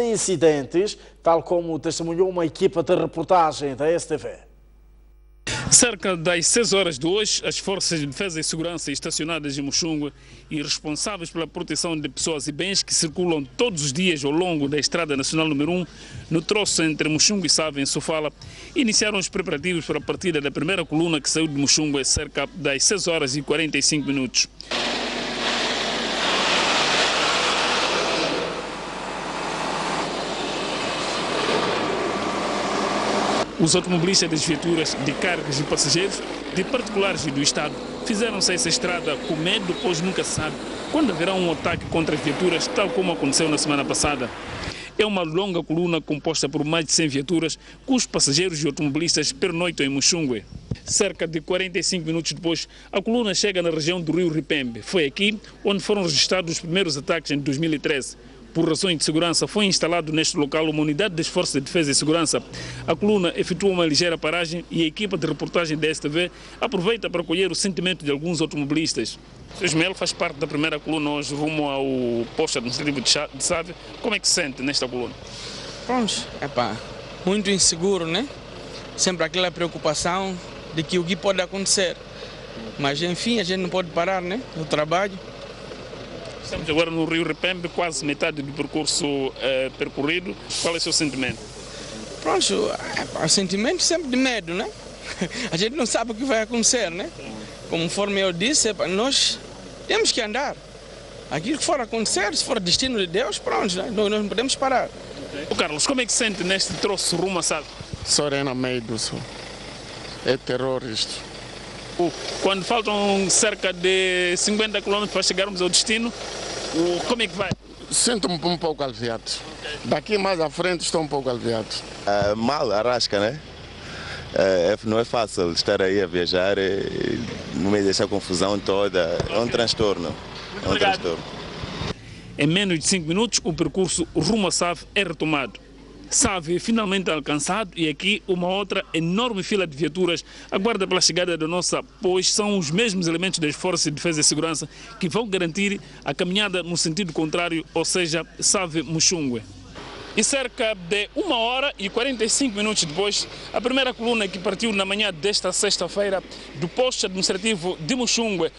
sem incidentes, tal como testemunhou uma equipa de reportagem da STV. Cerca das 6 horas de hoje, as forças de defesa e segurança estacionadas em Muxungwe e responsáveis pela proteção de pessoas e bens que circulam todos os dias ao longo da Estrada Nacional número 1, no troço entre Muxungwe e Save, em Sofala, iniciaram os preparativos para a partida da primeira coluna que saiu de Muxungwe cerca das 6 horas e 45 minutos. Os automobilistas das viaturas de cargas e passageiros, de particulares e do Estado, fizeram-se a essa estrada com medo, pois nunca se sabe quando haverá um ataque contra as viaturas, tal como aconteceu na semana passada. É uma longa coluna composta por mais de 100 viaturas, cujos passageiros e automobilistas pernoitam em Muxungwe. Cerca de 45 minutos depois, a coluna chega na região do rio Ripembe. Foi aqui onde foram registrados os primeiros ataques em 2013. Por razões de segurança, foi instalado neste local uma unidade das Forças de Defesa e Segurança. A coluna efetua uma ligeira paragem e a equipa de reportagem da STV aproveita para colher o sentimento de alguns automobilistas. O Ismael faz parte da primeira coluna hoje rumo ao posto administrativo de Save. Como é que se sente nesta coluna? Pronto, muito inseguro, né? Sempre aquela preocupação de que o que pode acontecer. Mas enfim, a gente não pode parar, né? O trabalho. Estamos agora no rio Ripembe, quase metade do percurso percorrido. Qual é o seu sentimento? Pronto, o sentimento sempre de medo, né? A gente não sabe o que vai acontecer, né? Conforme eu disse, nós temos que andar. Aquilo que for acontecer, se for destino de Deus, pronto, né? Nós não podemos parar. O Carlos, como é que se sente neste troço rumo a Save? Sorena medo, é terror isto. Quando faltam cerca de 50 km para chegarmos ao destino, como é que vai? Sinto-me um pouco aliviado. Daqui mais à frente estou um pouco aliviado. Mal, arrasca, né? Não é fácil estar aí a viajar no meio dessa confusão toda. É um transtorno. Em menos de 5 minutos, o percurso rumo a Save é retomado. Save finalmente alcançado e aqui uma outra enorme fila de viaturas aguarda pela chegada da nossa, pois são os mesmos elementos das Forças de Defesa e Segurança que vão garantir a caminhada no sentido contrário, ou seja, Save-Muxungwe. E cerca de 1 hora e 45 minutos depois, a primeira coluna que partiu na manhã desta sexta-feira do posto administrativo de Muxungwe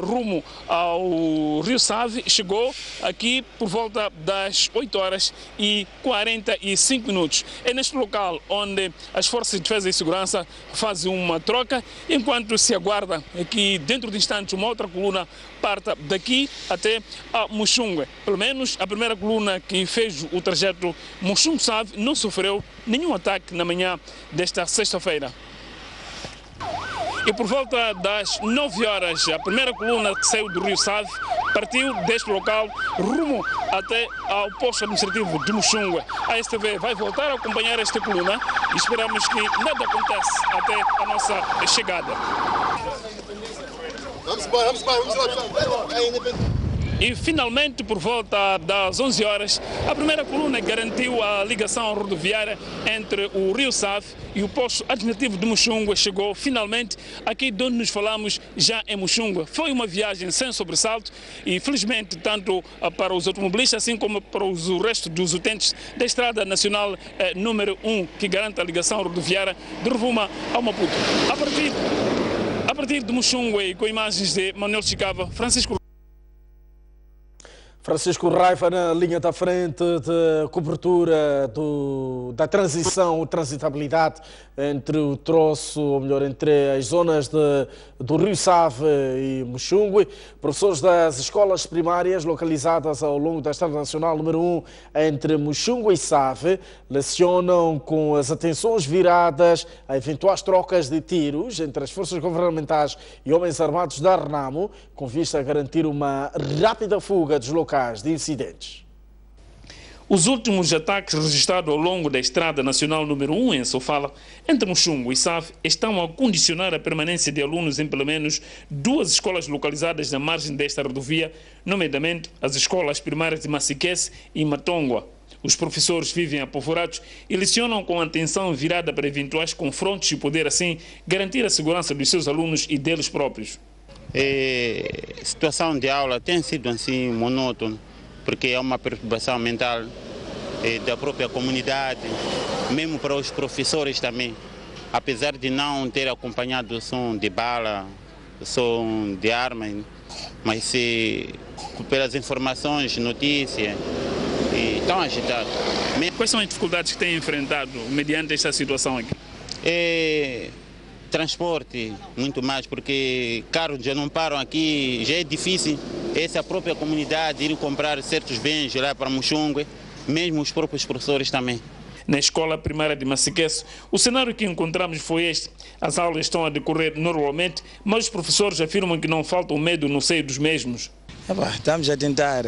rumo ao Rio Save chegou aqui por volta das 8 horas e 45 minutos. É neste local onde as Forças de Defesa e Segurança fazem uma troca, enquanto se aguarda que dentro de instantes uma outra coluna parta daqui até a Muxungwe. Pelo menos a primeira coluna que fez o trajeto Muxungwe-Save não sofreu nenhum ataque na manhã desta sexta-feira. E por volta das 9 horas, a primeira coluna que saiu do Rio Save partiu deste local rumo até ao posto administrativo de Muxungwe. A STV vai voltar a acompanhar esta coluna e esperamos que nada aconteça até a nossa chegada. Vamos embora. E finalmente, por volta das 11 horas, a primeira coluna garantiu a ligação rodoviária entre o Rio Save e o posto administrativo de Muxungwe. Chegou finalmente aqui de onde nos falamos, já em Muxungwe. Foi uma viagem sem sobressalto e, felizmente, tanto para os automobilistas assim como para o resto dos utentes da Estrada Nacional número 1, que garante a ligação rodoviária de Rovuma ao Maputo. A partir de Muxungwe, com imagens de Manuel Chicava, Francisco Raiva na linha da frente de cobertura da transição, transitabilidade entre o troço, ou melhor, entre as zonas do Rio Save e Muxungwe. Professores das escolas primárias localizadas ao longo da Estrada Nacional número 1 entre Muxungwe e Save lecionam com as atenções viradas a eventuais trocas de tiros entre as forças governamentais e homens armados da Renamo, com vista a garantir uma rápida fuga dos locais de incidentes. Os últimos ataques registrados ao longo da Estrada Nacional número 1 em Sofala, entre Muxungwe e Save, estão a condicionar a permanência de alunos em pelo menos 2 escolas localizadas na margem desta rodovia, nomeadamente as escolas primárias de Massiquesse e Matongua. Os professores vivem apavorados e lecionam com atenção virada para eventuais confrontos e poder assim garantir a segurança dos seus alunos e deles próprios. A situação de aula tem sido assim monótona, porque é uma perturbação mental da própria comunidade, mesmo para os professores também. Apesar de não ter acompanhado o som de bala, o som de arma, mas pelas informações, notícias, estão agitados. Quais são as dificuldades que têm enfrentado mediante esta situação aqui? Transporte, muito mais, porque carros já não param aqui, já é difícil essa própria comunidade ir comprar certos bens lá para Muxungue, mesmo os próprios professores também. Na escola primária de Massiqueço, o cenário que encontramos foi este. As aulas estão a decorrer normalmente, mas os professores afirmam que não falta o medo no seio dos mesmos. Estamos a tentar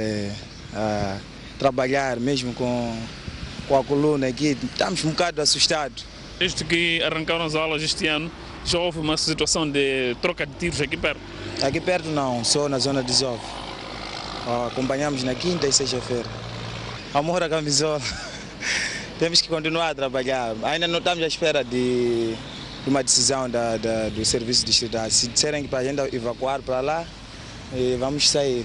trabalhar mesmo com a coluna aqui, estamos um bocado assustados. Desde que arrancaram as aulas este ano, já houve uma situação de troca de tiros aqui perto? Aqui perto não, só na zona de Zove. Acompanhamos na quinta e sexta-feira. Amor à camisola. Temos que continuar a trabalhar. Ainda não estamos à espera de uma decisão do serviço distrital. Se disserem que para a gente evacuar para lá, vamos sair.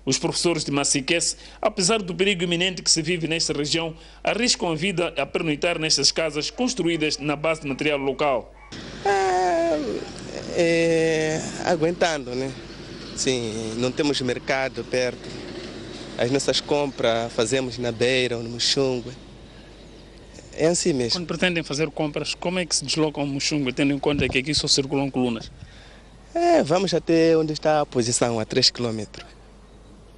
Os professores de Massiqueço, apesar do perigo iminente que se vive nesta região, arriscam a vida a pernoitar nestas casas construídas na base de material local. Aguentando, né? Sim, não temos mercado perto. As nossas compras fazemos na beira ou no Muxungue. É assim mesmo. Quando pretendem fazer compras, como é que se deslocam ao Muxungue, tendo em conta que aqui só circulam colunas? Vamos até onde está a posição, a 3 km.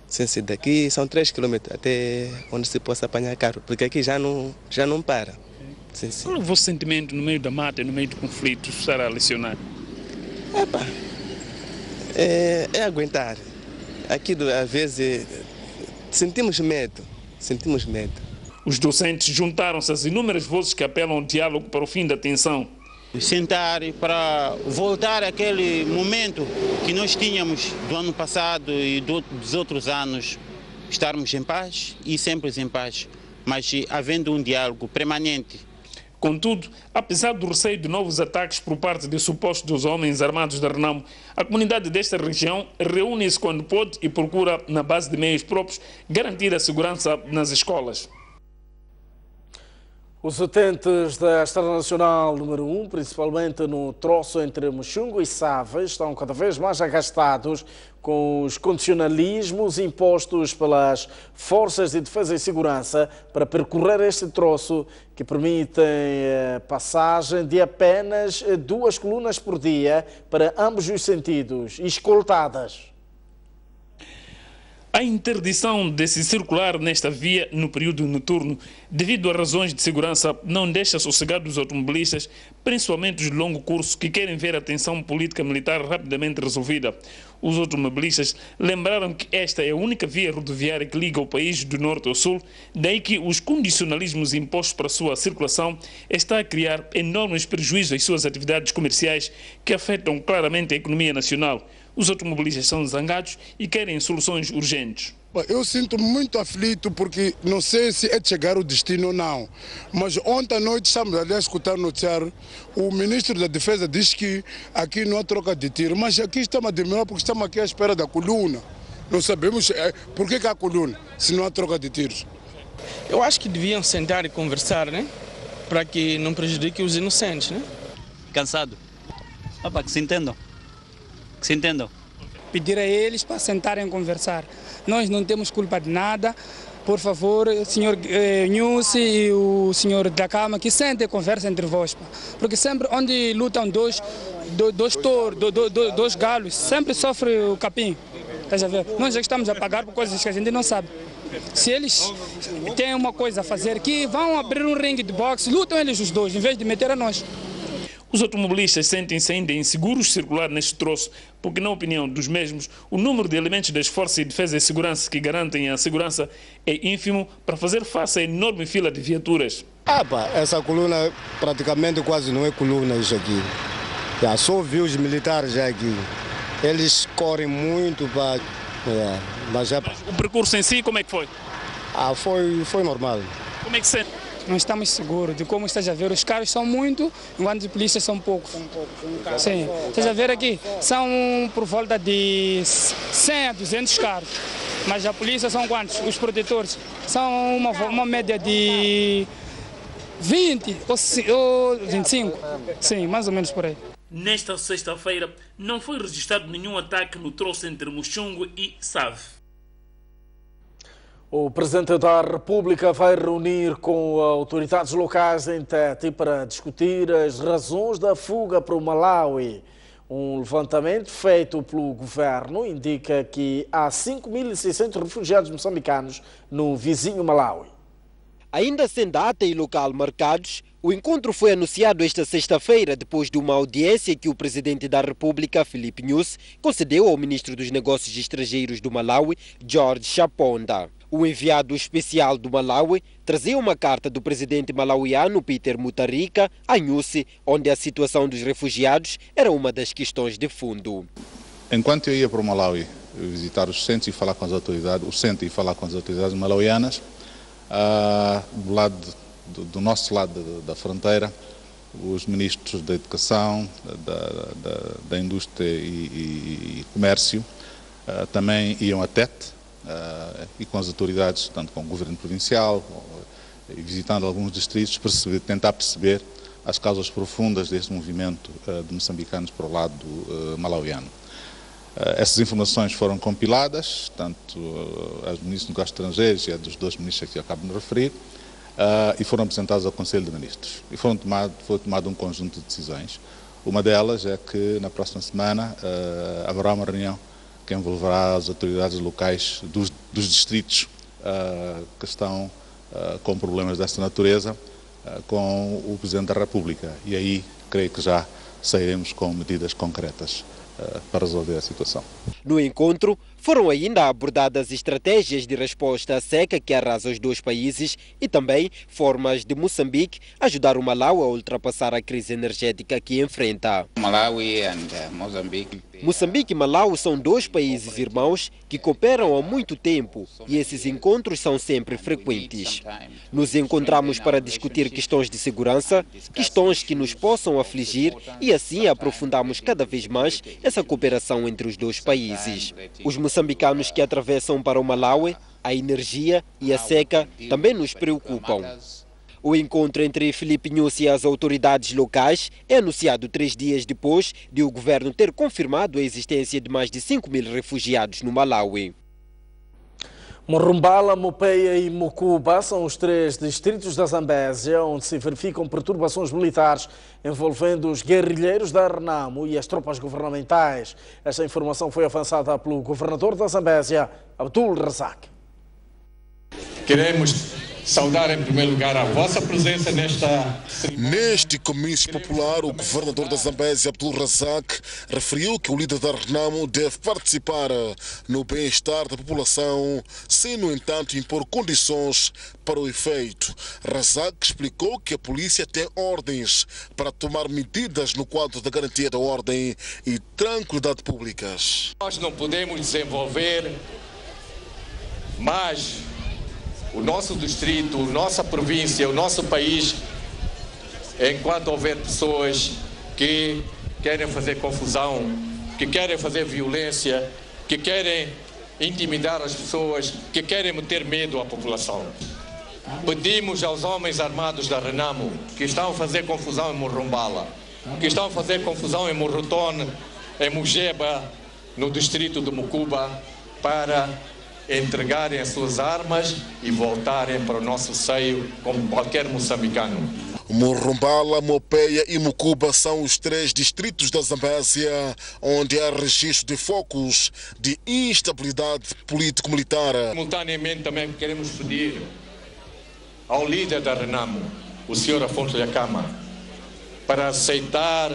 Sim, daqui são 3 km até onde se possa apanhar carro, porque aqui já não para. Sim. Qual é o vosso sentimento no meio da mata e no meio de conflitos, estar a lecionar? É aguentar. Aqui, às vezes, sentimos medo. Os docentes juntaram-se às inúmeras vozes que apelam ao diálogo para o fim da tensão. Sentar para voltar àquele momento que nós tínhamos do ano passado e dos outros anos, estarmos em paz e sempre em paz, mas havendo um diálogo permanente. Contudo, apesar do receio de novos ataques por parte de supostos homens armados da Renamo, a comunidade desta região reúne-se quando pode e procura, na base de meios próprios, garantir a segurança nas escolas. Os utentes da Estrada Nacional número 1, principalmente no troço entre Muxungue e Save, estão cada vez mais agastados com os condicionalismos impostos pelas Forças de Defesa e Segurança para percorrer este troço que permitem passagem de apenas 2 colunas por dia para ambos os sentidos, escoltadas. A interdição de se circular nesta via no período noturno, devido a razões de segurança, não deixa sossegados os automobilistas, principalmente os de longo curso, que querem ver a tensão política militar rapidamente resolvida. Os automobilistas lembraram que esta é a única via rodoviária que liga o país do norte ao sul, daí que os condicionalismos impostos para a sua circulação está a criar enormes prejuízos às suas atividades comerciais que afetam claramente a economia nacional. Os automobilistas são zangados e querem soluções urgentes. Eu sinto muito aflito porque não sei se é de chegar o destino ou não. Mas ontem à noite estamos ali a escutar noticiário. O ministro da Defesa diz que aqui não há troca de tiro. Mas aqui estamos a demorar porque estamos aqui à espera da coluna. Não sabemos por que há coluna se não há troca de tiros. Eu acho que deviam sentar e conversar, né? Para que não prejudique os inocentes, né? Cansado. Que se entendam. Pedir a eles para sentarem e conversar. Nós não temos culpa de nada. Por favor, o senhor Nhusi e o senhor da Cama, que sentem e conversem entre vós. Porque sempre onde lutam dois galos, sempre sofre o capim. Estás a ver? Nós já estamos a pagar por coisas que a gente não sabe. Se eles têm uma coisa a fazer, que vão abrir um ringue de boxe, lutam eles os dois, em vez de meter a nós. Os automobilistas sentem-se ainda inseguros de circular neste troço, porque, na opinião dos mesmos, o número de elementos das Forças de Defesa e Segurança que garantem a segurança é ínfimo para fazer face à enorme fila de viaturas. Essa coluna praticamente quase não é coluna isso aqui. Já só vi os militares já aqui. Eles correm muito para... Mas o percurso em si, como é que foi? Foi normal. Como é que se sente? não estamos seguros de como estás a ver. Os carros são muito, enquanto os polícias são poucos. Sim, estás a ver aqui, são por volta de 100 a 200 carros. Mas a polícia são quantos? Os protetores são uma média de 20 ou 25. Sim, mais ou menos por aí. Nesta sexta-feira, não foi registrado nenhum ataque no troço entre Muxungu e Save. O Presidente da República vai reunir com autoridades locais em Tete para discutir as razões da fuga para o Malawi. Um levantamento feito pelo governo indica que há 5.600 refugiados moçambicanos no vizinho Malawi. Ainda sem data e local marcados, o encontro foi anunciado esta sexta-feira depois de uma audiência que o Presidente da República, Filipe Nyusi, concedeu ao Ministro dos Negócios Estrangeiros do Malawi, George Chaponda. O enviado especial do Malawi trazia uma carta do presidente malauiano Peter Mutharika a Nyusi, onde a situação dos refugiados era uma das questões de fundo. Enquanto eu ia para o Malawi visitar os centros e falar com as autoridades, malauianas, do nosso lado da fronteira, os ministros da Educação, da Indústria e Comércio também iam a Tete e com as autoridades, tanto com o governo provincial, e visitando alguns distritos, tentar perceber as causas profundas deste movimento de moçambicanos para o lado malauiano. Essas informações foram compiladas, tanto as do Ministro dos Negócios Estrangeiros e a dos dois ministros que eu acabo de me referir, e foram apresentadas ao Conselho de Ministros. E foi tomado um conjunto de decisões. Uma delas é que na próxima semana haverá uma reunião que envolverá as autoridades locais dos distritos que estão com problemas desta natureza, com o Presidente da República. E aí creio que já sairemos com medidas concretas para resolver a situação. No encontro, foram ainda abordadas estratégias de resposta à seca que arrasa os dois países e também formas de Moçambique ajudar o Malawi a ultrapassar a crise energética que enfrenta. Malawi and Mozambique. Moçambique e Malawi são dois países irmãos que cooperam há muito tempo e esses encontros são sempre frequentes. Nos encontramos para discutir questões de segurança, questões que nos possam afligir e assim aprofundamos cada vez mais essa cooperação entre os dois países. Os moçambicanos que atravessam para o Malawi, a energia e a seca também nos preocupam. O encontro entre Filipe Nyusi e as autoridades locais é anunciado 3 dias depois de o governo ter confirmado a existência de mais de 5.000 refugiados no Malawi. Morumbala, Mopeia e Mucuba são os 3 distritos da Zambésia onde se verificam perturbações militares envolvendo os guerrilheiros da Renamo e as tropas governamentais. Esta informação foi avançada pelo governador da Zambésia, Abdul Razak. Queremos saudar em primeiro lugar a vossa presença Neste comício popular, o governador da Zambésia, Abdul Razak, referiu que o líder da Renamo deve participar no bem-estar da população, sem, no entanto, impor condições para o efeito. Razak explicou que a polícia tem ordens para tomar medidas no quadro da garantia da ordem e tranquilidade públicas. Nós não podemos desenvolver mais o nosso distrito, nossa província, o nosso país, enquanto houver pessoas que querem fazer confusão, que querem fazer violência, que querem intimidar as pessoas, que querem meter medo à população. Pedimos aos homens armados da Renamo, que estão a fazer confusão em Morumbala, que estão a fazer confusão em Morrotone, em Mugeba, no distrito de Mucuba, para entregarem as suas armas e voltarem para o nosso seio como qualquer moçambicano. Morumbala, Mopeia e Mucuba são os 3 distritos da Zambésia onde há registro de focos de instabilidade político-militar. Simultaneamente também queremos pedir ao líder da Renamo, o Sr. Afonso Dhlakama, para aceitar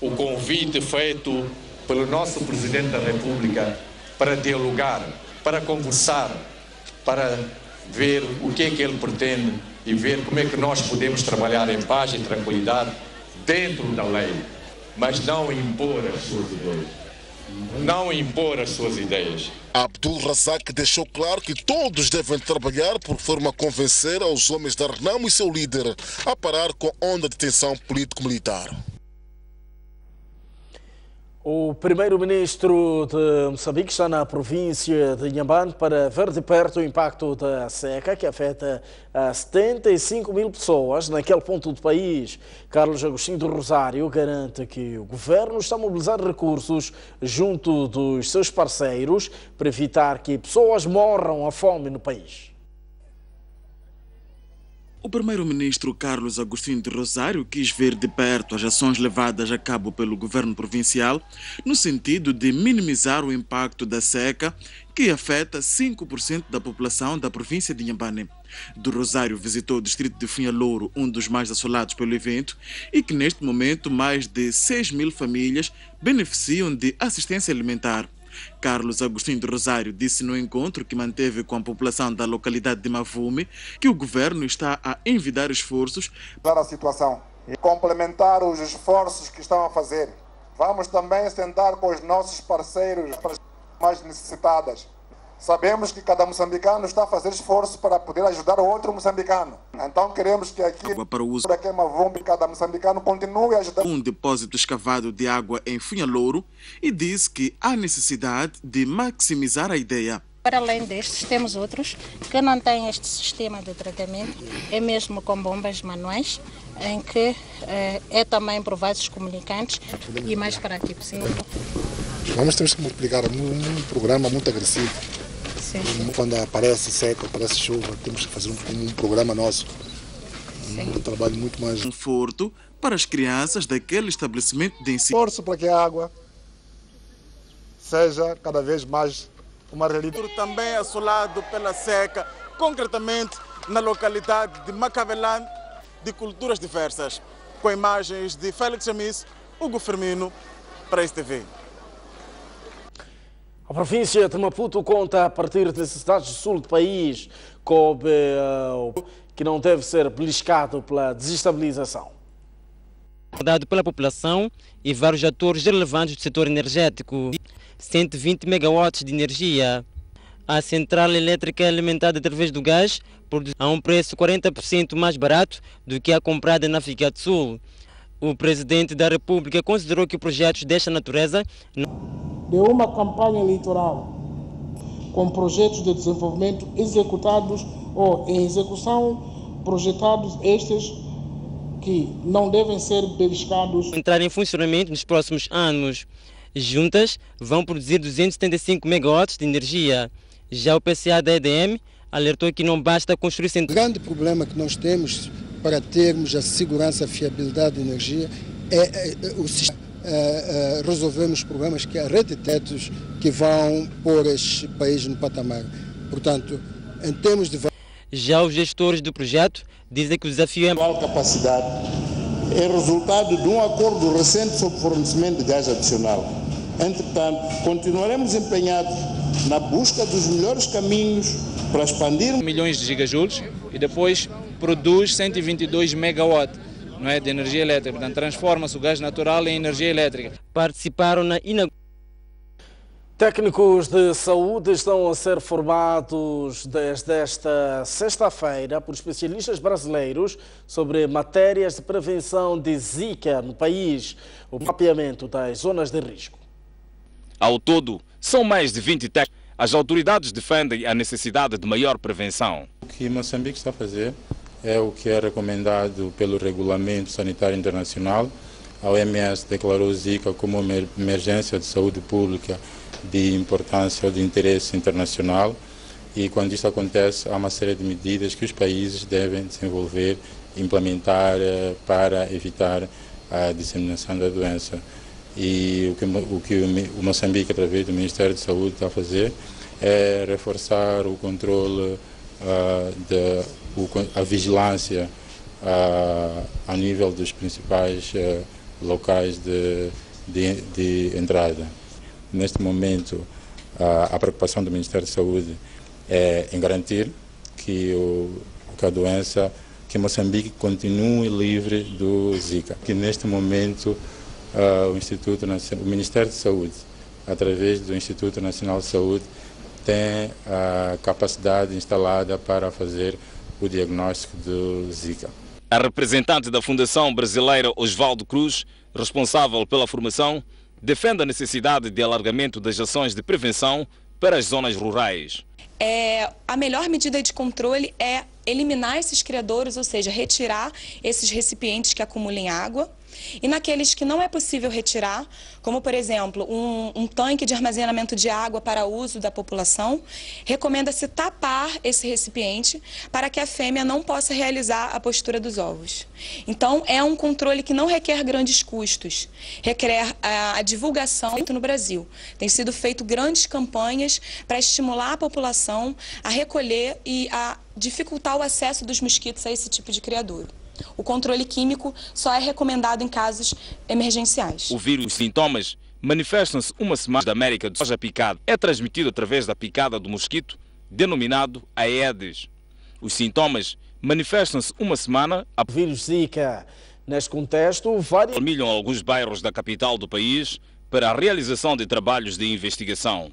o convite feito pelo nosso Presidente da República para dialogar, para conversar, para ver o que é que ele pretende e ver como é que nós podemos trabalhar em paz e tranquilidade dentro da lei, mas não impor as suas ideias. não impor as suas ideias. Abdul Razak deixou claro que todos devem trabalhar por forma a convencer aos homens da Renamo e seu líder a parar com a onda de tensão político-militar. O primeiro-ministro de Moçambique está na província de Inhambane para ver de perto o impacto da seca que afeta 75 mil pessoas naquele ponto do país. Carlos Agostinho do Rosário garante que o governo está a mobilizar recursos junto dos seus parceiros para evitar que pessoas morram à fome no país. O primeiro-ministro Carlos Agostinho de Rosário quis ver de perto as ações levadas a cabo pelo governo provincial no sentido de minimizar o impacto da seca que afeta 5% da população da província de Inhambane. Do Rosário visitou o distrito de Funhalouro, um dos mais assolados pelo evento, e que neste momento mais de 6 mil famílias beneficiam de assistência alimentar. Carlos Agostinho de Rosário disse no encontro que manteve com a população da localidade de Mavume que o governo está a envidar esforços para a situação e complementar os esforços que estão a fazer. Vamos também sentar com os nossos parceiros para as mais necessitadas. Sabemos que cada moçambicano está a fazer esforço para poder ajudar o outro moçambicano. Então queremos que aqui, para o uso aqui em Mavume, cada moçambicano continue a ajudar. Um depósito escavado de água em Funhalouro e disse que há necessidade de maximizar a ideia. Para além destes, temos outros que não têm este sistema de tratamento, é mesmo com bombas manuais, em que é também por vasos comunicantes e mais prático possível. Vamos ter que multiplicar um programa muito agressivo. Sim. Quando aparece seca, aparece chuva, temos que fazer um programa nosso. Um trabalho muito mais. Conforto para as crianças daquele estabelecimento de ensino. Esforço para que a água seja cada vez mais uma realidade. Também assolado pela seca, concretamente na localidade de Macavelã, de culturas diversas. Com imagens de Félix Jamis, Hugo Firmino, para a STV. A província de Maputo conta a partir das cidades do sul do país que não deve ser beliscado pela desestabilização. Dado pela população e vários atores relevantes do setor energético, 120 megawatts de energia. A central elétrica é alimentada através do gás a um preço 40% mais barato do que a comprada na África do Sul. O presidente da República considerou que projetos desta natureza de uma campanha eleitoral com projetos de desenvolvimento executados ou em execução, projetados estes que não devem ser beliscados. Entrar em funcionamento nos próximos anos. Juntas vão produzir 275 megawatts de energia. Já o PCA da EDM alertou que não basta construir centrais. O grande problema que nós temos para termos a segurança e a fiabilidade de energia é o sistema. Resolvemos problemas que há rede de tetos que vão pôr este país no patamar. Portanto, em termos de... Já os gestores do projeto dizem que o desafio é... A capacidade é resultado de um acordo recente sobre fornecimento de gás adicional. Entretanto, continuaremos empenhados na busca dos melhores caminhos para expandir... milhões de gigajoules e depois produz 122 megawatts. Não é, de energia elétrica, portanto transforma-se o gás natural em energia elétrica. Participaram na Técnicos de saúde estão a ser formados desde esta sexta-feira por especialistas brasileiros sobre matérias de prevenção de Zika no país, o mapeamento das zonas de risco. Ao todo, são mais de 20 técnicos. As autoridades defendem a necessidade de maior prevenção. O que Moçambique está a fazer é o que é recomendado pelo Regulamento Sanitário Internacional. A OMS declarou Zika como uma emergência de saúde pública de importância ou de interesse internacional e quando isso acontece há uma série de medidas que os países devem desenvolver, implementar para evitar a disseminação da doença. E o que o Moçambique, através do Ministério da Saúde, está a fazer é reforçar o controle a vigilância a nível dos principais locais de entrada. Neste momento, a preocupação do Ministério da Saúde é em garantir que a doença, que Moçambique continue livre do Zika. Que neste momento o Ministério da Saúde através do Instituto Nacional de Saúde, tem a capacidade instalada para fazer o diagnóstico do Zika. A representante da Fundação Brasileira Osvaldo Cruz, responsável pela formação, defende a necessidade de alargamento das ações de prevenção para as zonas rurais. A melhor medida de controle é eliminar esses criadouros, ou seja, retirar esses recipientes que acumulem água. E naqueles que não é possível retirar, como por exemplo um tanque de armazenamento de água para uso da população, recomenda-se tapar esse recipiente para que a fêmea não possa realizar a postura dos ovos. Então é um controle que não requer grandes custos, requer a divulgação no Brasil. Tem sido feito grandes campanhas para estimular a população a recolher e a dificultar o acesso dos mosquitos a esse tipo de criadouro. O controle químico só é recomendado em casos emergenciais. O vírus, os sintomas manifestam-se uma semana da América do Sul. Picada é transmitido através da picada do mosquito, denominado Aedes. Os sintomas manifestam-se uma semana após o vírus Zika. Neste contexto, milham alguns bairros da capital do país para a realização de trabalhos de investigação.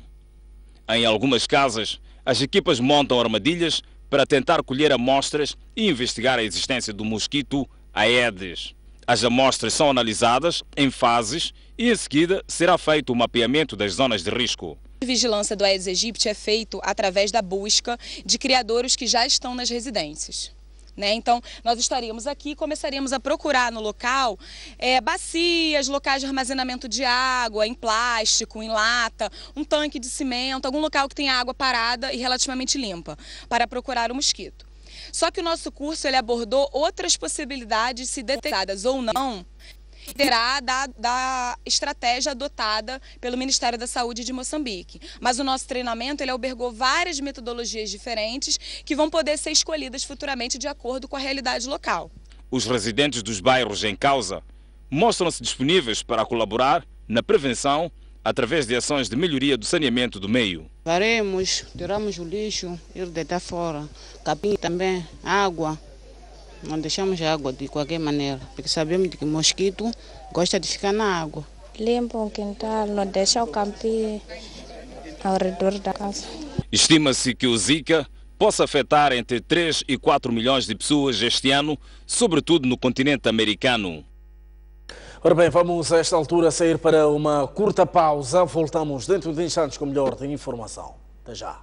Em algumas casas, as equipas montam armadilhas para tentar colher amostras e investigar a existência do mosquito Aedes. As amostras são analisadas em fases e em seguida será feito o mapeamento das zonas de risco. A vigilância do Aedes aegypti é feito através da busca de criadouros que já estão nas residências. Então, nós estaríamos aqui e começaríamos a procurar no local bacias, locais de armazenamento de água, em plástico, em lata, um tanque de cimento, algum local que tenha água parada e relativamente limpa, para procurar o mosquito. Só que o nosso curso ele abordou outras possibilidades, se detectadas ou não, terá da estratégia adotada pelo Ministério da Saúde de Moçambique. Mas o nosso treinamento ele albergou várias metodologias diferentes que vão poder ser escolhidas futuramente de acordo com a realidade local. Os residentes dos bairros em causa mostram-se disponíveis para colaborar na prevenção através de ações de melhoria do saneamento do meio. Tiramos o lixo, ir deitar fora, capim também, água. Não deixamos água de qualquer maneira, porque sabemos que o mosquito gosta de ficar na água. Limpa o quintal, não deixa o capim ao redor da casa. Estima-se que o Zika possa afetar entre 3 e 4 milhões de pessoas este ano, sobretudo no continente americano. Ora bem, vamos a esta altura sair para uma curta pausa. Voltamos dentro de instantes com melhor de informação. Até já.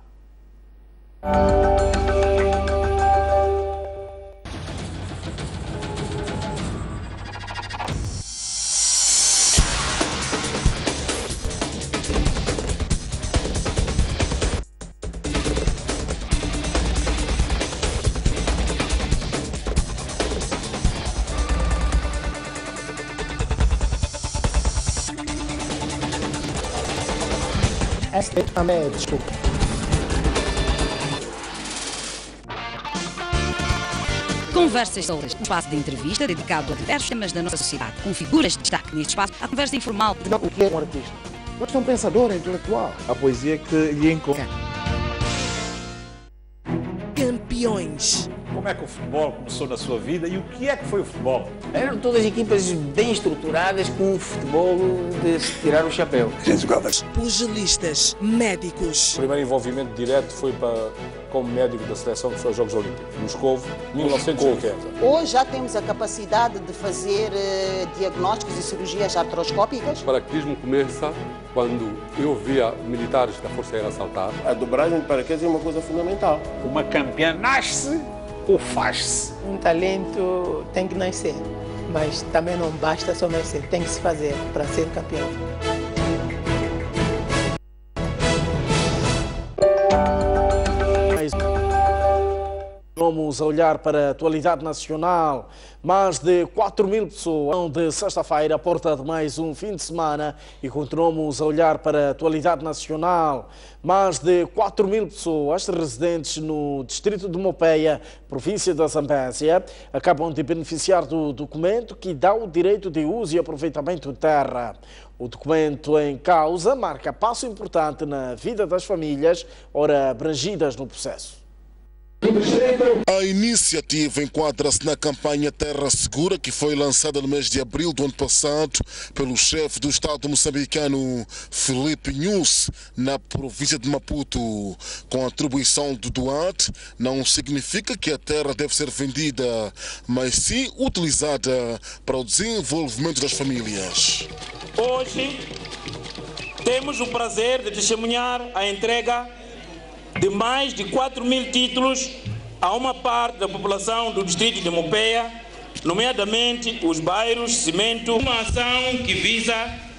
Conversas sobre um espaço de entrevista dedicado a diversos temas da nossa sociedade, com figuras de destaque neste espaço, a conversa informal. O que é um artista? É um pensador intelectual. A poesia que lhe encontra. Campeões. Como é que o futebol começou na sua vida e o que é que foi o futebol? Eram todas equipas bem estruturadas com um futebol de se tirar o chapéu. Pugilistas, médicos. O primeiro envolvimento direto foi como médico da seleção que foi aos Jogos Olímpicos, Moscou, 1950. Hoje já temos a capacidade de fazer diagnósticos e cirurgias artroscópicas. O paraquedismo começa quando eu via militares da Força Aérea saltar. A dobragem de paraquedas é uma coisa fundamental. Uma campeã nasce ou faz-se? Um talento tem que nascer, mas também não basta só nascer, tem que se fazer para ser campeão. Vamos a olhar para a atualidade nacional. Mais de 4 mil pessoas de sexta-feira, à porta de mais um fim de semana, e continuamos a olhar para a atualidade nacional. Mais de 4 mil pessoas residentes no distrito de Mopeia, província da Zambésia, acabam de beneficiar do documento que dá o direito de uso e aproveitamento de terra. O documento em causa marca passo importante na vida das famílias, ora abrangidas no processo. A iniciativa enquadra-se na campanha Terra Segura, que foi lançada no mês de abril do ano passado pelo chefe do Estado moçambicano Filipe Nyusi, na província de Maputo. Com a atribuição do doate, não significa que a terra deve ser vendida, mas sim utilizada para o desenvolvimento das famílias. Hoje temos o prazer de testemunhar a entrega de mais de 4.000 títulos a uma parte da população do distrito de Mopeia, nomeadamente os bairros Cimento, uma ação que visa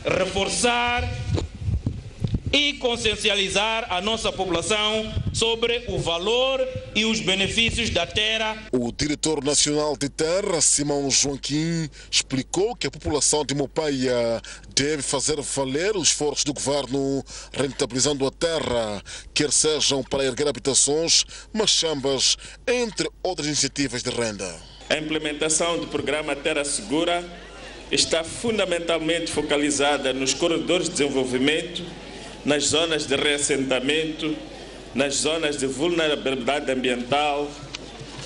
reforçar e consciencializar a nossa população sobre o valor e os benefícios da terra. O diretor nacional de terra, Simão Joaquim, explicou que a população de Mopeia deve fazer valer os esforços do governo rentabilizando a terra, quer sejam para erguer habitações, machambas, entre outras iniciativas de renda. A implementação do programa Terra Segura está fundamentalmente focalizada nos corredores de desenvolvimento, nas zonas de reassentamento, nas zonas de vulnerabilidade ambiental,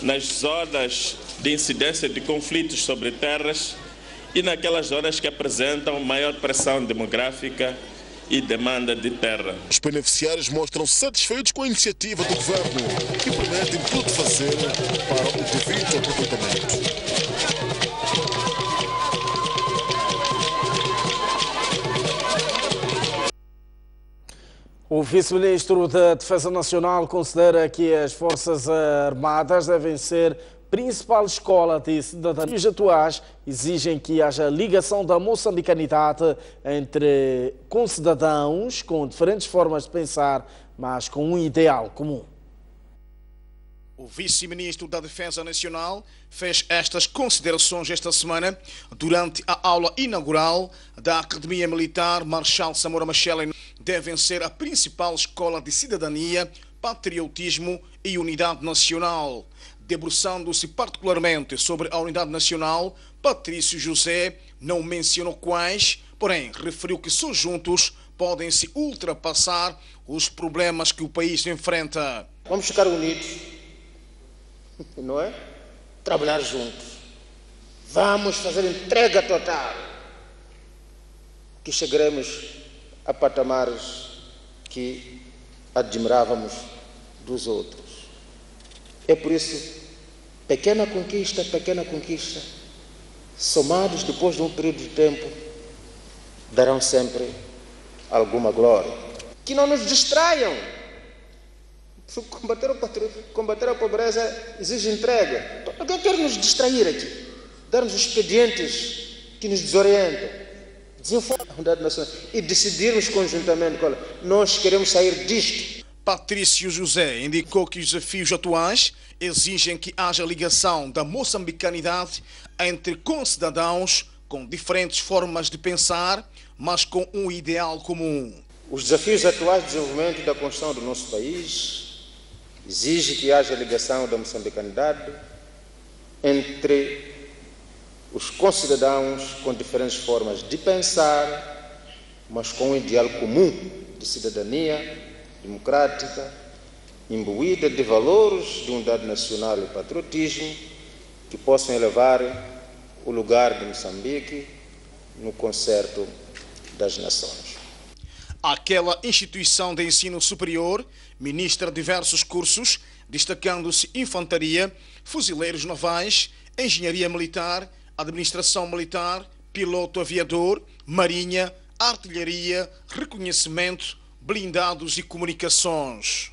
nas zonas de incidência de conflitos sobre terras e naquelas zonas que apresentam maior pressão demográfica e demanda de terra. Os beneficiários mostram-se satisfeitos com a iniciativa do governo, que promete tudo fazer para o devido aproveitamento. O vice-ministro da Defesa Nacional considera que as Forças Armadas devem ser principal escola de cidadania. Os atuais exigem que haja ligação da moçambicanidade entre concidadãos com diferentes formas de pensar, mas com um ideal comum. O vice-ministro da Defesa Nacional fez estas considerações esta semana durante a aula inaugural da Academia Militar Marshal Samora Machel. Devem ser a principal escola de cidadania, patriotismo e unidade nacional. Debruçando-se particularmente sobre a unidade nacional, Patrício José não mencionou quais, porém referiu que só juntos podem-se ultrapassar os problemas que o país enfrenta. Vamos ficar unidos, não é? Trabalhar juntos. Vamos fazer entrega total, que chegaremos a patamares que admirávamos dos outros. É por isso, pequena conquista, somados depois de um período de tempo, darão sempre alguma glória. Que não nos distraiam. Combater a pobreza exige entrega. Alguém quer nos distrair aqui, dar-nos expedientes que nos desorientam, desinformam a unidade nacional e decidirmos conjuntamente, olha, nós queremos sair disto. Patrício José indicou que os desafios atuais exigem que haja ligação da moçambicanidade entre concidadãos com diferentes formas de pensar, mas com um ideal comum. Os desafios atuais de desenvolvimento e da construção do nosso país exige que haja ligação da moçambicanidade entre os concidadãos com diferentes formas de pensar, mas com um ideal comum de cidadania democrática, imbuída de valores de unidade nacional e patriotismo que possam elevar o lugar de Moçambique no concerto das nações. Aquela instituição de ensino superior ministra diversos cursos, destacando-se infantaria, fuzileiros navais, engenharia militar, administração militar, piloto aviador, marinha, artilharia, reconhecimento, blindados e comunicações.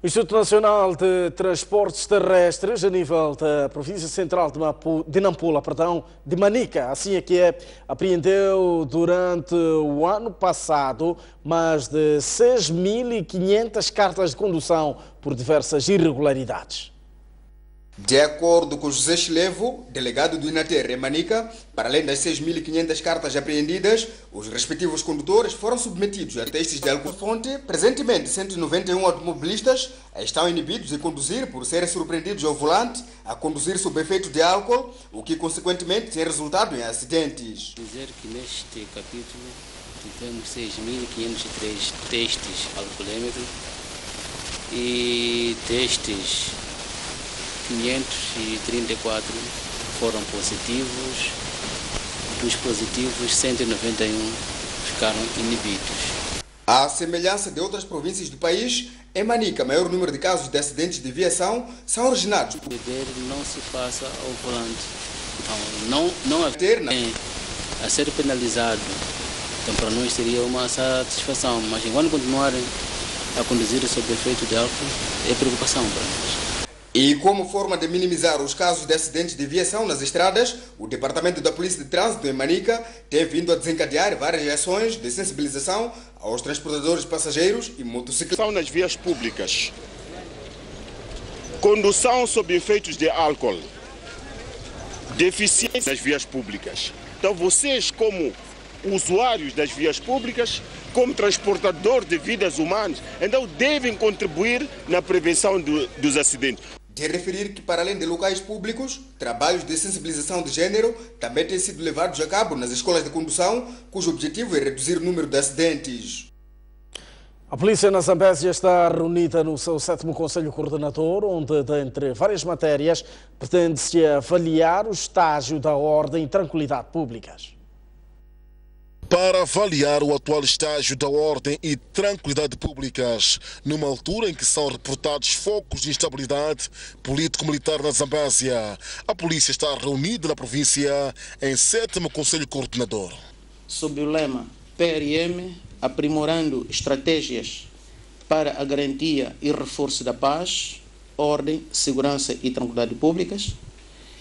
O Instituto Nacional de Transportes Terrestres, a nível da Província Central de Nampula, de Manica, assim é que é, apreendeu durante o ano passado mais de 6.500 cartas de condução por diversas irregularidades. De acordo com José Chilevo, delegado do INATER em Manica, para além das 6.500 cartas apreendidas, os respectivos condutores foram submetidos a testes de álcool-fonte. Presentemente, 191 automobilistas estão inibidos de conduzir por serem surpreendidos ao volante a conduzir sob efeito de álcool, o que consequentemente tem resultado em acidentes. Dizer que neste capítulo tivemos 6.503 testes alcoolêmetros e destes 534 foram positivos, dos positivos 191 ficaram inibidos. À semelhança de outras províncias do país, em Manica, maior número de casos de acidentes de viação são originados. O beber não se passa ao volante, então não há ter a ser penalizado. Então para nós seria uma satisfação, mas enquanto continuarem a conduzir sob efeito de álcool, é preocupação para nós. E como forma de minimizar os casos de acidentes de viação nas estradas, o Departamento da Polícia de Trânsito em Manica tem vindo a desencadear várias ações de sensibilização aos transportadores de passageiros e motociclistas. Nas vias públicas, condução sob efeitos de álcool, deficiência nas vias públicas. Então vocês, como usuários das vias públicas, como transportador de vidas humanas, então devem contribuir na prevenção dos acidentes. De referir que, para além de locais públicos, trabalhos de sensibilização de género também têm sido levados a cabo nas escolas de condução, cujo objetivo é reduzir o número de acidentes. A polícia na Zambésia está reunida no seu 7º Conselho Coordenador, onde, dentre várias matérias, pretende-se avaliar o estágio da ordem e tranquilidade públicas. Para avaliar o atual estágio da ordem e tranquilidade públicas, numa altura em que são reportados focos de instabilidade político-militar na Zambésia, a polícia está reunida na província em 7º Conselho Coordenador. Sob o lema PRM, aprimorando estratégias para a garantia e reforço da paz, ordem, segurança e tranquilidade públicas,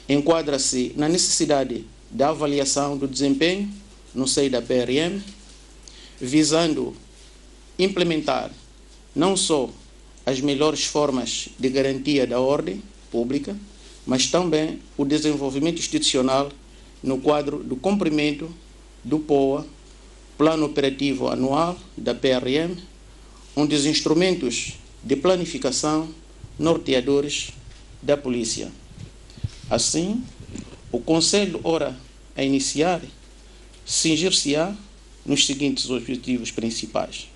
enquadra-se na necessidade da avaliação do desempenho no seio da PRM, visando implementar não só as melhores formas de garantia da ordem pública, mas também o desenvolvimento institucional no quadro do cumprimento do POA, Plano Operativo Anual da PRM, onde os instrumentos de planificação norteadores da Polícia. Assim, o Conselho, ora a iniciar, cingir-se-á nos seguintes objetivos principais: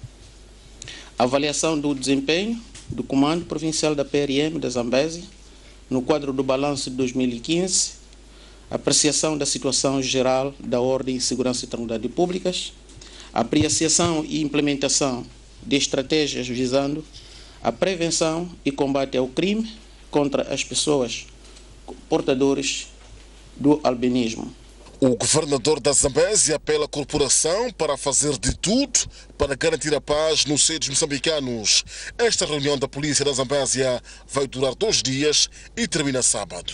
avaliação do desempenho do Comando Provincial da PRM da Zambésia no quadro do balanço de 2015, apreciação da situação geral da ordem, segurança e tranquilidade públicas, apreciação e implementação de estratégias visando a prevenção e combate ao crime contra as pessoas portadoras do albinismo. O governador da Zambésia apela à corporação para fazer de tudo para garantir a paz nos seios moçambicanos. Esta reunião da polícia da Zambésia vai durar 2 dias e termina sábado.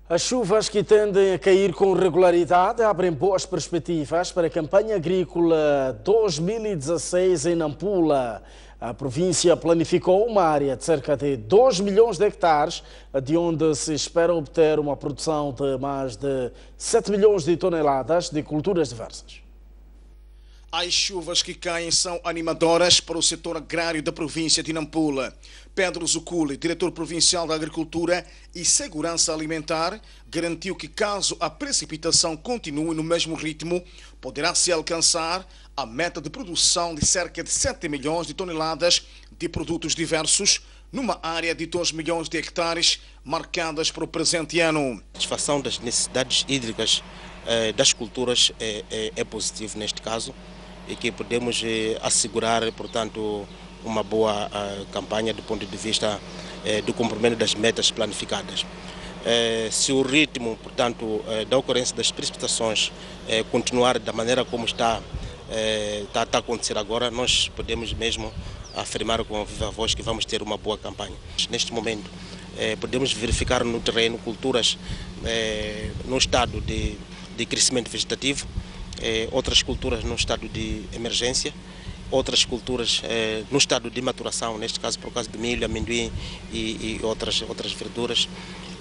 As chuvas que tendem a cair com regularidade abrem boas perspectivas para a campanha agrícola 2016 em Nampula. A província planificou uma área de cerca de 2 milhões de hectares, de onde se espera obter uma produção de mais de 7 milhões de toneladas de culturas diversas. As chuvas que caem são animadoras para o setor agrário da província de Nampula. Pedro Zuculi, diretor provincial da Agricultura e Segurança Alimentar, garantiu que caso a precipitação continue no mesmo ritmo, poderá-se alcançar a meta de produção de cerca de 7 milhões de toneladas de produtos diversos, numa área de 2 milhões de hectares marcadas para o presente ano. A satisfação das necessidades hídricas das culturas é positivo neste caso, e que podemos assegurar, portanto, uma boa campanha do ponto de vista do cumprimento das metas planificadas. Se o ritmo, portanto, da ocorrência das precipitações continuar da maneira como está a acontecer agora, nós podemos mesmo afirmar com viva voz que vamos ter uma boa campanha. Neste momento, podemos verificar no terreno culturas no estado de crescimento vegetativo, outras culturas no estado de emergência, outras culturas no estado de maturação, neste caso por causa do milho, amendoim e outras verduras,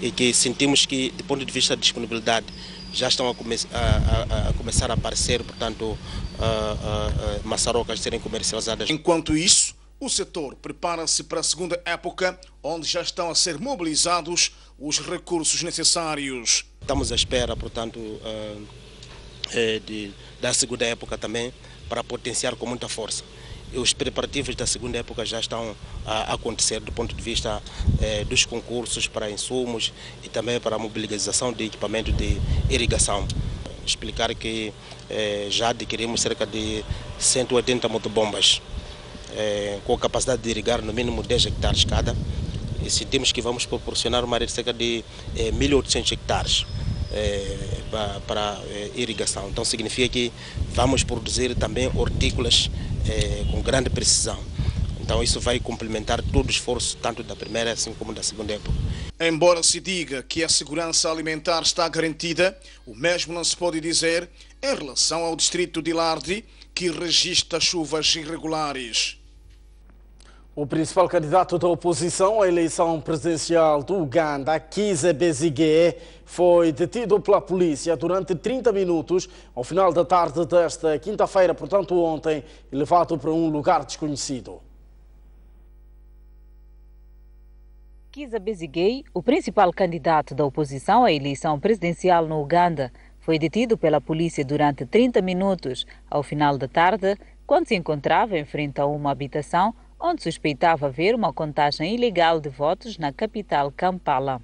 e que sentimos que, do ponto de vista da disponibilidade, já estão a começar a aparecer, portanto, maçarocas serem comercializadas. Enquanto isso, o setor prepara-se para a segunda época, onde já estão a ser mobilizados os recursos necessários. Estamos à espera, portanto, da segunda época também, para potenciar com muita força. os preparativos da segunda época já estão a acontecer do ponto de vista dos concursos para insumos e também para a mobilização de equipamento de irrigação. Explicar que já adquirimos cerca de 180 motobombas com a capacidade de irrigar no mínimo 10 hectares cada. E sentimos que vamos proporcionar uma área de cerca de 1.800 hectares para irrigação. Então significa que vamos produzir também hortícolas com grande precisão. Então isso vai complementar todo o esforço, tanto da primeira assim como da segunda época. Embora se diga que a segurança alimentar está garantida, o mesmo não se pode dizer em relação ao distrito de Lardi, que registra chuvas irregulares. O principal candidato da oposição à eleição presidencial do Uganda, Kizza Besigye, foi detido pela polícia durante 30 minutos ao final da tarde desta quinta-feira, portanto ontem, e levado para um lugar desconhecido. Kizza Besigye, o principal candidato da oposição à eleição presidencial no Uganda, foi detido pela polícia durante 30 minutos ao final da tarde, quando se encontrava em frente a uma habitação onde suspeitava haver uma contagem ilegal de votos na capital Kampala.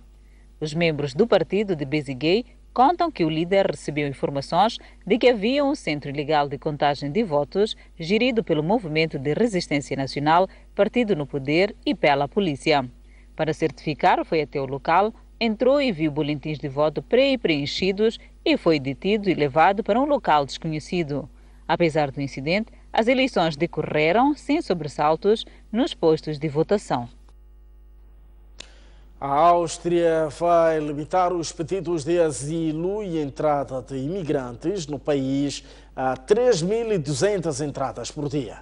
Os membros do partido de Besigye contam que o líder recebeu informações de que havia um centro ilegal de contagem de votos gerido pelo Movimento de Resistência Nacional, partido no poder, e pela polícia. Para certificar, foi até o local, entrou e viu boletins de voto pré-preenchidos e foi detido e levado para um local desconhecido. Apesar do incidente, as eleições decorreram sem sobressaltos nos postos de votação. A Áustria vai limitar os pedidos de asilo e entrada de imigrantes no país a 3.200 entradas por dia.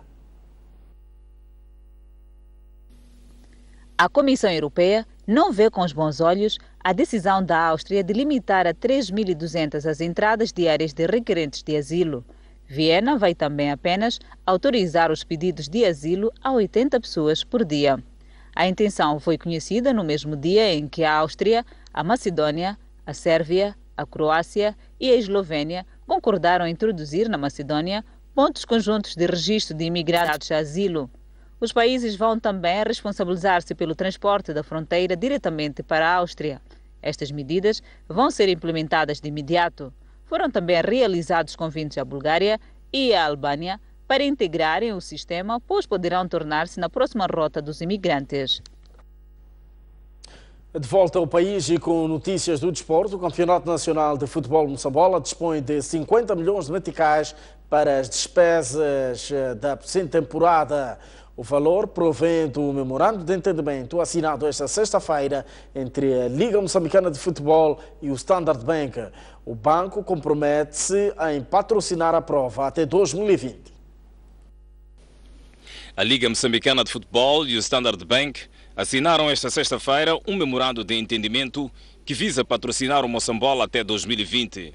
A Comissão Europeia não vê com os bons olhos a decisão da Áustria de limitar a 3.200 as entradas diárias de requerentes de asilo. Viena vai também apenas autorizar os pedidos de asilo a 80 pessoas por dia. A intenção foi conhecida no mesmo dia em que a Áustria, a Macedónia, a Sérvia, a Croácia e a Eslovénia concordaram em introduzir na Macedónia pontos conjuntos de registro de imigrantes a asilo. Os países vão também responsabilizar-se pelo transporte da fronteira diretamente para a Áustria. Estas medidas vão ser implementadas de imediato. Foram também realizados convites à Bulgária e à Albânia para integrarem o sistema, pois poderão tornar-se na próxima rota dos imigrantes. De volta ao país e com notícias do desporto, o Campeonato Nacional de Futebol Moçambola dispõe de 50 milhões de meticais para as despesas da presente temporada. O valor provém do memorando de entendimento assinado esta sexta-feira entre a Liga Moçambicana de Futebol e o Standard Bank. O banco compromete-se em patrocinar a prova até 2020. A Liga Moçambicana de Futebol e o Standard Bank assinaram esta sexta-feira um memorando de entendimento que visa patrocinar o Moçambola até 2020.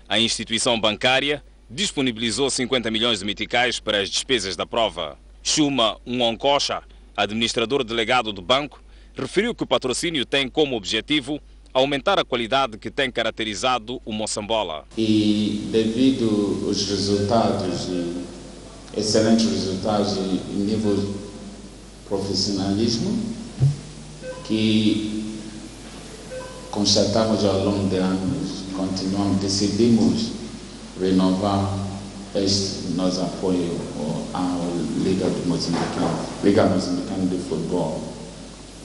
A instituição bancária disponibilizou 50 milhões de meticais para as despesas da prova. Shuma Nwonkosha, administrador delegado do banco, referiu que o patrocínio tem como objetivo aumentar a qualidade que tem caracterizado o Moçambola. E devido aos resultados, excelentes resultados em nível de profissionalismo que constatamos ao longo de anos, decidimos renovar este nosso apoio à Liga Moçambicana de Futebol.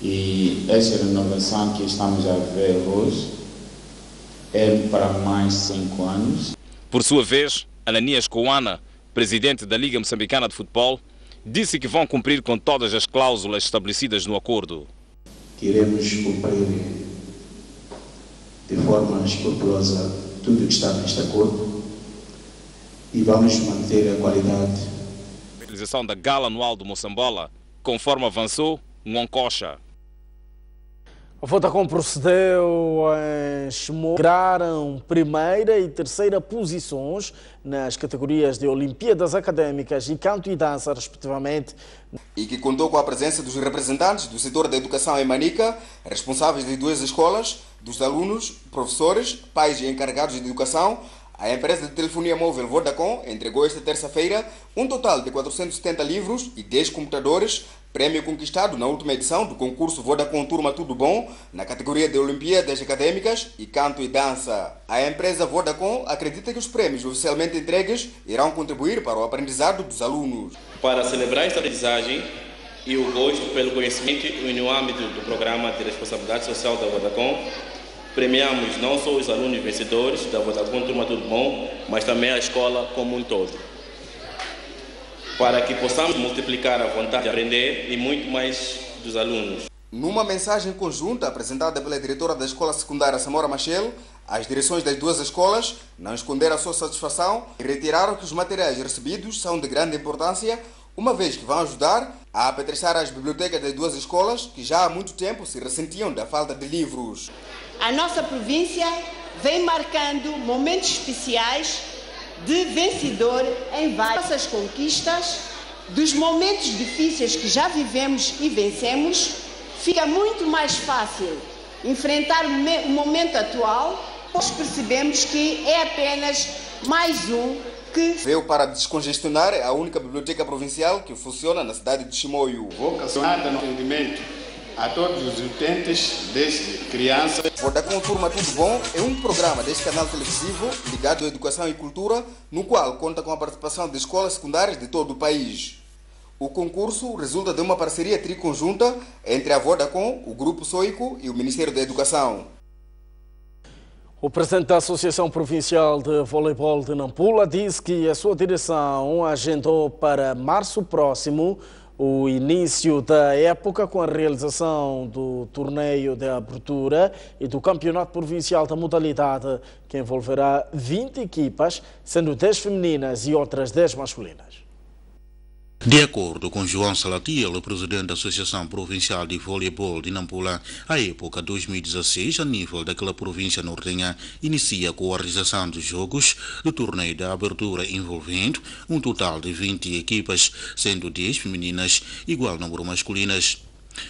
E esta renovação que estamos a ver hoje é para mais 5 anos. Por sua vez, Ananias Kouana, presidente da Liga Moçambicana de Futebol, disse que vão cumprir com todas as cláusulas estabelecidas no acordo. Queremos cumprir de forma escrupulosa tudo que está neste acordo e vamos manter a qualidade. A realização da Gala Anual do Moçambola, conforme avançou Nwonkosha. A Vodacom procedeu em chegaram primeira e terceira posições nas categorias de Olimpíadas Académicas e Canto e Dança, respectivamente. E que contou com a presença dos representantes do setor da educação em Manica, responsáveis de 2 escolas, dos alunos, professores, pais e encarregados de educação, A empresa de telefonia móvel Vodacom entregou esta terça-feira um total de 470 livros e 10 computadores, prêmio conquistado na última edição do concurso Vodacom Turma Tudo Bom, na categoria de Olimpíadas Acadêmicas e Canto e Dança. A empresa Vodacom acredita que os prêmios oficialmente entregues irão contribuir para o aprendizado dos alunos. Para celebrar esta aprendizagem e o gosto pelo conhecimento e no âmbito do programa de responsabilidade social da Vodacom, premiamos não só os alunos vencedores da Vodacom Turma Tudo Bom, mas também a escola como um todo, para que possamos multiplicar a vontade de aprender e muito mais dos alunos. Numa mensagem conjunta apresentada pela diretora da Escola Secundária Samora Machel, as direções das duas escolas não esconderam a sua satisfação e retiraram que os materiais recebidos são de grande importância, uma vez que vão ajudar a apetrechar as bibliotecas das duas escolas, que já há muito tempo se ressentiam da falta de livros. A nossa província vem marcando momentos especiais de vencedor em várias conquistas. Dos momentos difíceis que já vivemos e vencemos, fica muito mais fácil enfrentar o momento atual, pois percebemos que é apenas mais um que veio para descongestionar a única biblioteca provincial que funciona na cidade de Chimoio. Vocacionada no atendimento a todos os utentes, desde crianças. Vodacom Turma Tudo Bom é um programa deste canal televisivo ligado à educação e cultura, no qual conta com a participação de escolas secundárias de todo o país. O concurso resulta de uma parceria triconjunta entre a Vodacom, o Grupo Soico e o Ministério da Educação. O presidente da Associação Provincial de Voleibol de Nampula disse que a sua direção agendou para março próximo o início da época com a realização do torneio de abertura e do campeonato provincial da modalidade, que envolverá 20 equipas, sendo 10 femininas e outras 10 masculinas. De acordo com João Salatiel, presidente da Associação Provincial de Voleibol de Nampula, a época 2016, a nível daquela província nortenha, inicia com a realização dos jogos do torneio da abertura envolvendo um total de 20 equipas, sendo 10 femininas e igual número masculinas.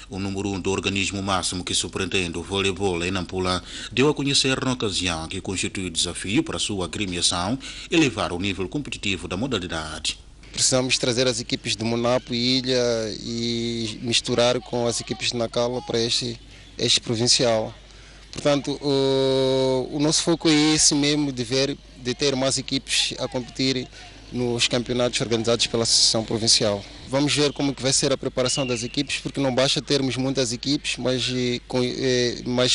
O número 1 do organismo máximo que superintende o voleibol em Nampula deu a conhecer na ocasião que constitui o desafio para sua agremiação elevar o nível competitivo da modalidade. Precisamos trazer as equipes de Monapo e Ilha e misturar com as equipes de Nacala para este provincial. Portanto, o nosso foco é esse mesmo, de ter mais equipes a competir nos campeonatos organizados pela Associação Provincial. Vamos ver como que vai ser a preparação das equipes, porque não basta termos muitas equipes, mas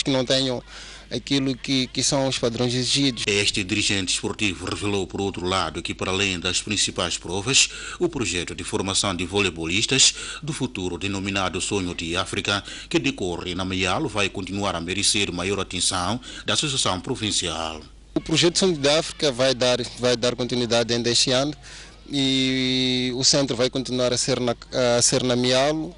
que não tenham aquilo que são os padrões exigidos. Este dirigente esportivo revelou, por outro lado, que para além das principais provas, o projeto de formação de voleibolistas do futuro, denominado Sonho de África, que decorre na Maialo, vai continuar a merecer maior atenção da Associação Provincial. O projeto Sonho de África vai dar continuidade ainda este ano e o centro vai continuar a ser na Maialo.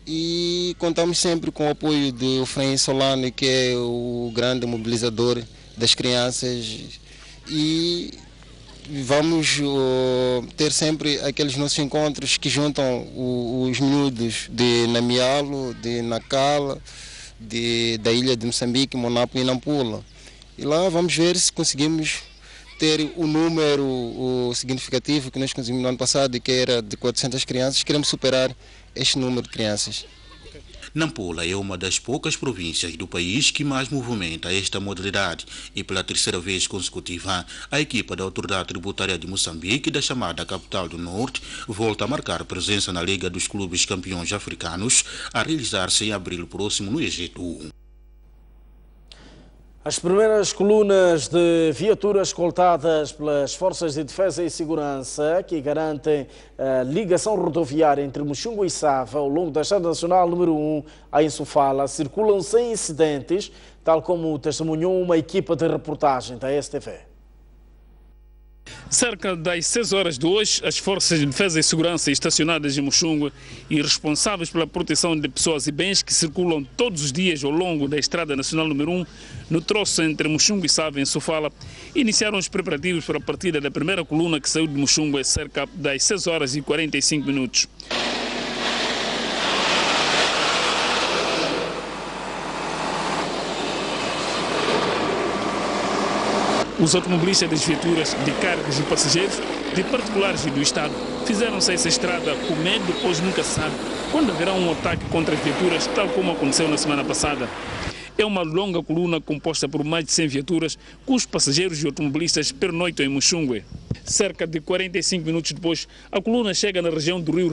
E contamos sempre com o apoio do Efraim Solano, que é o grande mobilizador das crianças, e vamos ter sempre aqueles nossos encontros que juntam os miúdos de Namialo, de Nacala, da ilha de Moçambique, Monapo e Nampula. E lá vamos ver se conseguimos ter o número significativo que nós conseguimos no ano passado, que era de 400 crianças. Queremos superar este número de crianças. Nampula é uma das poucas províncias do país que mais movimenta esta modalidade e pela terceira vez consecutiva a equipa da Autoridade Tributária de Moçambique, da chamada Capital do Norte, volta a marcar presença na Liga dos Clubes Campeões Africanos, a realizar-se em abril próximo no Egito. As primeiras colunas de viaturas escoltadas pelas Forças de Defesa e Segurança que garantem a ligação rodoviária entre Muxungu e Sava ao longo da Estrada Nacional número 1 em Sofala circulam sem incidentes, tal como testemunhou uma equipa de reportagem da STV. Cerca das 6 horas de hoje, as Forças de Defesa e Segurança estacionadas em Muxungu e responsáveis pela proteção de pessoas e bens que circulam todos os dias ao longo da Estrada Nacional número 1, no troço entre Muxungu e Sava, em Sofala, iniciaram os preparativos para a partida da primeira coluna que saiu de Muxungu a cerca das 6 horas e 45 minutos. Os automobilistas das viaturas de cargas e passageiros, de particulares e do Estado, fizeram-se essa estrada com medo, pois nunca se sabe quando haverá um ataque contra as viaturas, tal como aconteceu na semana passada. É uma longa coluna composta por mais de 100 viaturas, cujos passageiros e automobilistas pernoitam em Muxungue. Cerca de 45 minutos depois, a coluna chega na região do Rio